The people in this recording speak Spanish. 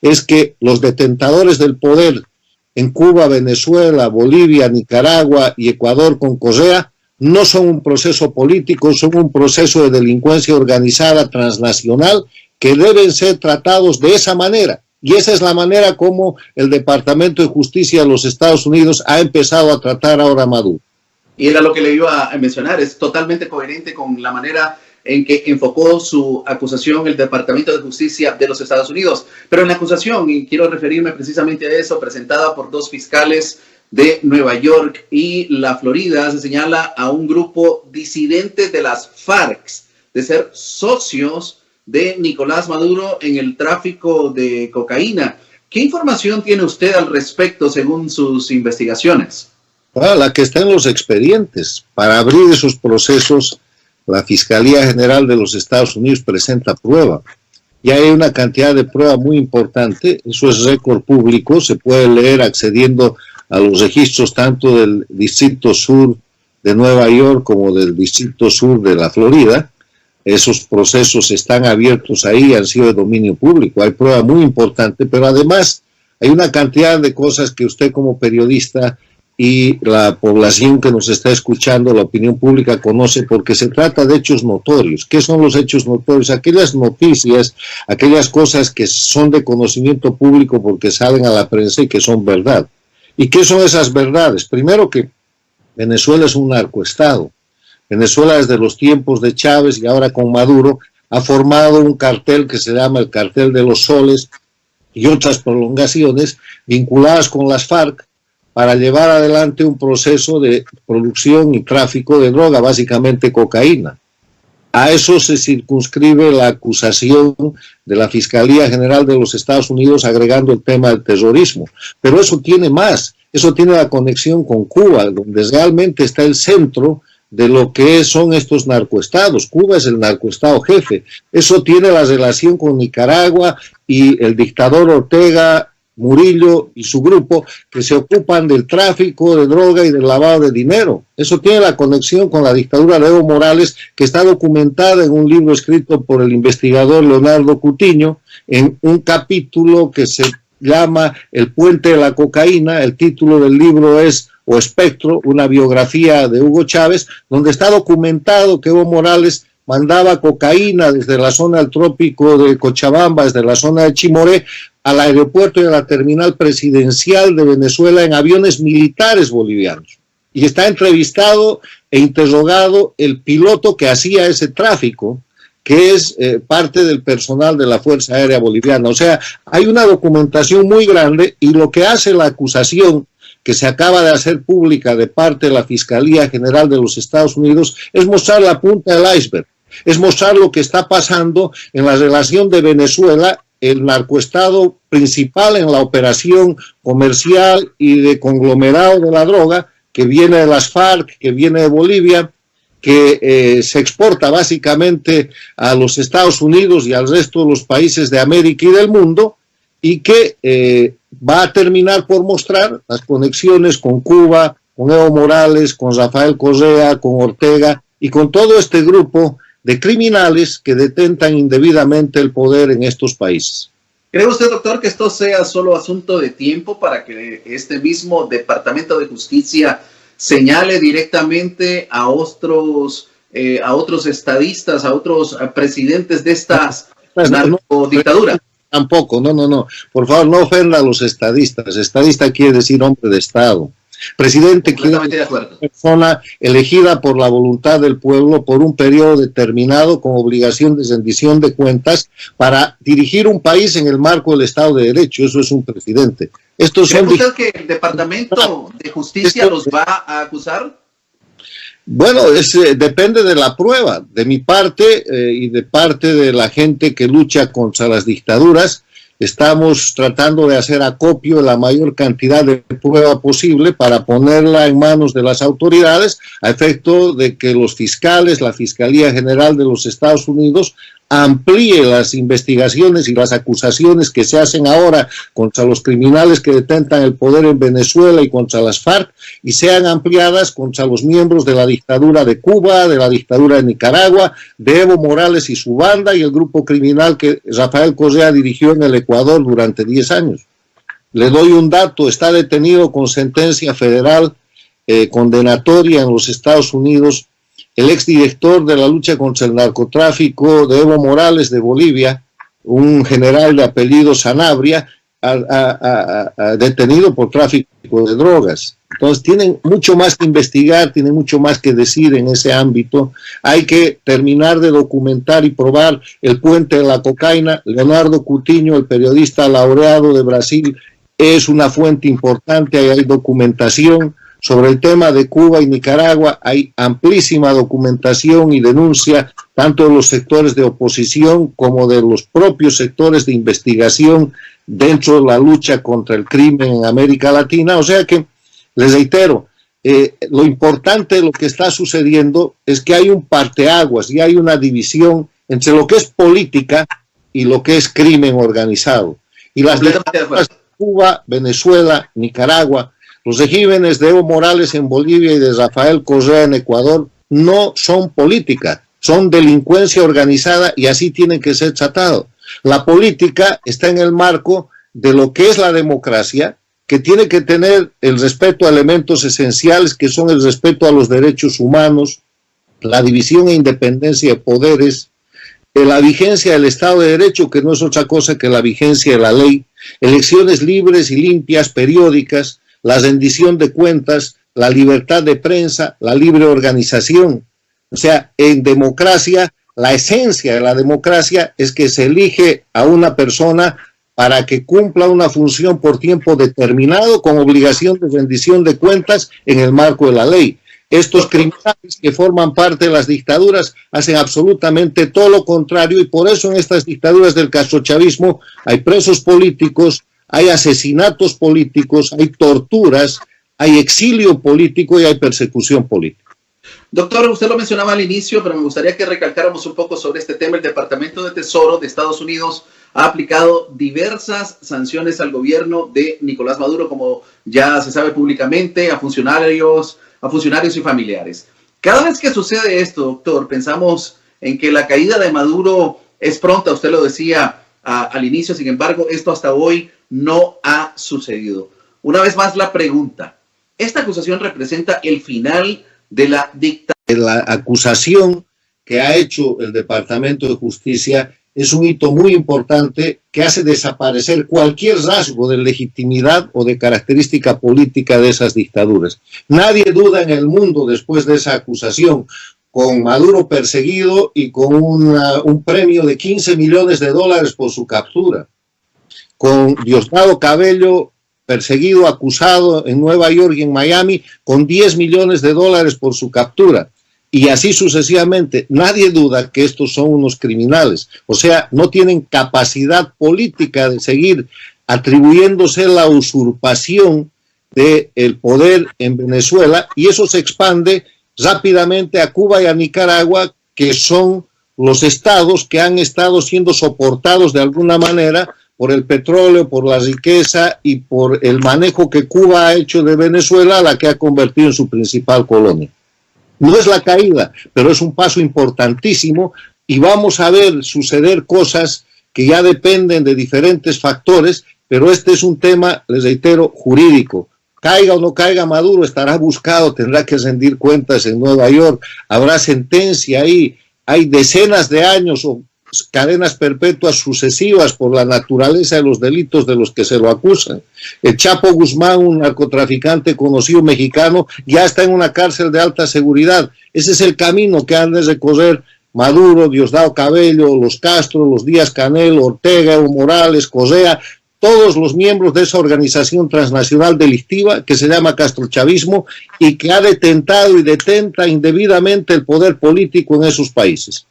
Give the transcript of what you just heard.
es que los detentadores del poder en Cuba, Venezuela, Bolivia, Nicaragua y Ecuador con Correa no son un proceso político, son un proceso de delincuencia organizada transnacional que deben ser tratados de esa manera. Y esa es la manera como el Departamento de Justicia de los Estados Unidos ha empezado a tratar ahora a Maduro. Y era lo que le iba a mencionar, es totalmente coherente con la manera en que enfocó su acusación el Departamento de Justicia de los Estados Unidos. Pero en la acusación, y quiero referirme precisamente a eso, presentada por dos fiscales de Nueva York y la Florida, se señala a un grupo disidente de las FARC de ser socios de Nicolás Maduro en el tráfico de cocaína. ¿Qué información tiene usted al respecto según sus investigaciones? Bueno, la que está en los expedientes. Para abrir esos procesos, la Fiscalía General de los Estados Unidos presenta prueba. Y hay una cantidad de prueba muy importante. Eso es récord público, se puede leer accediendo a los registros tanto del Distrito Sur de Nueva York como del Distrito Sur de la Florida. Esos procesos están abiertos ahí, han sido de dominio público. Hay prueba muy importante, pero además hay una cantidad de cosas que usted como periodista y la población que nos está escuchando, la opinión pública conoce, porque se trata de hechos notorios. ¿Qué son los hechos notorios? Aquellas noticias, aquellas cosas que son de conocimiento público porque salen a la prensa y que son verdad. ¿Y qué son esas verdades? Primero, que Venezuela es un narcoestado. Venezuela desde los tiempos de Chávez y ahora con Maduro ha formado un cartel que se llama el Cartel de los Soles y otras prolongaciones vinculadas con las FARC para llevar adelante un proceso de producción y tráfico de droga, básicamente cocaína. A eso se circunscribe la acusación de la Fiscalía General de los Estados Unidos agregando el tema del terrorismo. Pero eso tiene más, eso tiene la conexión con Cuba, donde realmente está el centro de lo que son estos narcoestados. Cuba es el narcoestado jefe. Eso tiene la relación con Nicaragua y el dictador Ortega Murillo y su grupo, que se ocupan del tráfico de droga y del lavado de dinero. Eso tiene la conexión con la dictadura de Evo Morales, que está documentada en un libro escrito por el investigador Leonardo Cutiño, en un capítulo que se llama El puente de la cocaína. El título del libro es O Espectro, una biografía de Hugo Chávez, donde está documentado que Evo Morales mandaba cocaína desde la zona del trópico de Cochabamba, desde la zona de Chimoré, al aeropuerto y a la terminal presidencial de Venezuela en aviones militares bolivianos. Y está entrevistado e interrogado el piloto que hacía ese tráfico, que es parte del personal de la Fuerza Aérea Boliviana. O sea, hay una documentación muy grande y lo que hace la acusación que se acaba de hacer pública de parte de la Fiscalía General de los Estados Unidos es mostrar la punta del iceberg, es mostrar lo que está pasando en la relación de Venezuela, el narcoestado principal en la operación comercial y de conglomerado de la droga, que viene de las FARC, que viene de Bolivia, que se exporta básicamente a los Estados Unidos y al resto de los países de América y del mundo, y que va a terminar por mostrar las conexiones con Cuba, con Evo Morales, con Rafael Correa, con Ortega y con todo este grupo de criminales que detentan indebidamente el poder en estos países. ¿Cree usted, doctor, que esto sea solo asunto de tiempo para que este mismo Departamento de Justicia señale directamente a otros estadistas, a otros presidentes de estas narcodictaduras? Tampoco, no. Por favor, no ofenda a los estadistas. Estadista quiere decir hombre de Estado. Presidente quiere decir una persona elegida por la voluntad del pueblo por un periodo determinado con obligación de rendición de cuentas para dirigir un país en el marco del Estado de Derecho. Eso es un presidente. ¿Cree usted que el Departamento de Justicia los va a acusar? Bueno, depende de la prueba. De mi parte y de parte de la gente que lucha contra las dictaduras, estamos tratando de hacer acopio de la mayor cantidad de prueba posible para ponerla en manos de las autoridades a efecto de que los fiscales, la Fiscalía General de los Estados Unidos, amplíe las investigaciones y las acusaciones que se hacen ahora contra los criminales que detentan el poder en Venezuela y contra las FARC, y sean ampliadas contra los miembros de la dictadura de Cuba, de la dictadura de Nicaragua, de Evo Morales y su banda, y el grupo criminal que Rafael Correa dirigió en el Ecuador durante 10 años. Le doy un dato: está detenido con sentencia federal condenatoria en los Estados Unidos el exdirector de la lucha contra el narcotráfico de Evo Morales de Bolivia, un general de apellido Sanabria, detenido por tráfico de drogas. Entonces tienen mucho más que investigar, tienen mucho más que decir en ese ámbito. Hay que terminar de documentar y probar el puente de la cocaína. Leonardo Coutinho, el periodista laureado de Brasil, es una fuente importante, hay documentación. Sobre el tema de Cuba y Nicaragua hay amplísima documentación y denuncia, tanto de los sectores de oposición como de los propios sectores de investigación dentro de la lucha contra el crimen en América Latina. O sea que, les reitero, lo importante de lo que está sucediendo es que hay un parteaguas y hay una división entre lo que es política y lo que es crimen organizado. Y las dictaduras de Cuba, Venezuela, Nicaragua, los regímenes de Evo Morales en Bolivia y de Rafael Correa en Ecuador no son política, son delincuencia organizada, y así tienen que ser tratados. La política está en el marco de lo que es la democracia, que tiene que tener el respeto a elementos esenciales que son el respeto a los derechos humanos, la división e independencia de poderes, la vigencia del Estado de Derecho, que no es otra cosa que la vigencia de la ley, elecciones libres y limpias periódicas, la rendición de cuentas, la libertad de prensa, la libre organización. O sea, en democracia, la esencia de la democracia es que se elige a una persona para que cumpla una función por tiempo determinado con obligación de rendición de cuentas en el marco de la ley. Estos criminales que forman parte de las dictaduras hacen absolutamente todo lo contrario, y por eso en estas dictaduras del castrochavismo hay presos políticos, hay asesinatos políticos, hay torturas, hay exilio político y hay persecución política. Doctor, usted lo mencionaba al inicio, pero me gustaría que recalcáramos un poco sobre este tema. El Departamento de Tesoro de Estados Unidos ha aplicado diversas sanciones al gobierno de Nicolás Maduro, como ya se sabe públicamente, a funcionarios y familiares. Cada vez que sucede esto, doctor, pensamos en que la caída de Maduro es pronta, usted lo decía al inicio. Sin embargo, esto hasta hoy no ha sucedido. Una vez más la pregunta: ¿esta acusación representa el final de la dictadura? La acusación que ha hecho el Departamento de Justicia es un hito muy importante que hace desaparecer cualquier rasgo de legitimidad o de característica política de esas dictaduras. Nadie duda en el mundo, después de esa acusación, con Maduro perseguido y con un premio de $15 millones por su captura, con Diosdado Cabello perseguido, acusado en Nueva York y en Miami, con $10 millones por su captura, y así sucesivamente. Nadie duda que estos son unos criminales, o sea, no tienen capacidad política de seguir atribuyéndose la usurpación del poder en Venezuela, y eso se expande rápidamente a Cuba y a Nicaragua, que son los estados que han estado siendo soportados de alguna manera por el petróleo, por la riqueza y por el manejo que Cuba ha hecho de Venezuela, a la que ha convertido en su principal colonia. No es la caída, pero es un paso importantísimo, y vamos a ver suceder cosas que ya dependen de diferentes factores, pero este es un tema, les reitero, jurídico. Caiga o no caiga Maduro, estará buscado, tendrá que rendir cuentas en Nueva York, habrá sentencia ahí, hay decenas de años o cadenas perpetuas sucesivas por la naturaleza de los delitos de los que se lo acusan. El Chapo Guzmán, un narcotraficante conocido mexicano, ya está en una cárcel de alta seguridad. Ese es el camino que han de recorrer Maduro, Diosdado Cabello, los Castro, los Díaz-Canel, Ortega, Evo Morales, Correa, todos los miembros de esa organización transnacional delictiva que se llama castrochavismo y que ha detentado y detenta indebidamente el poder político en esos países.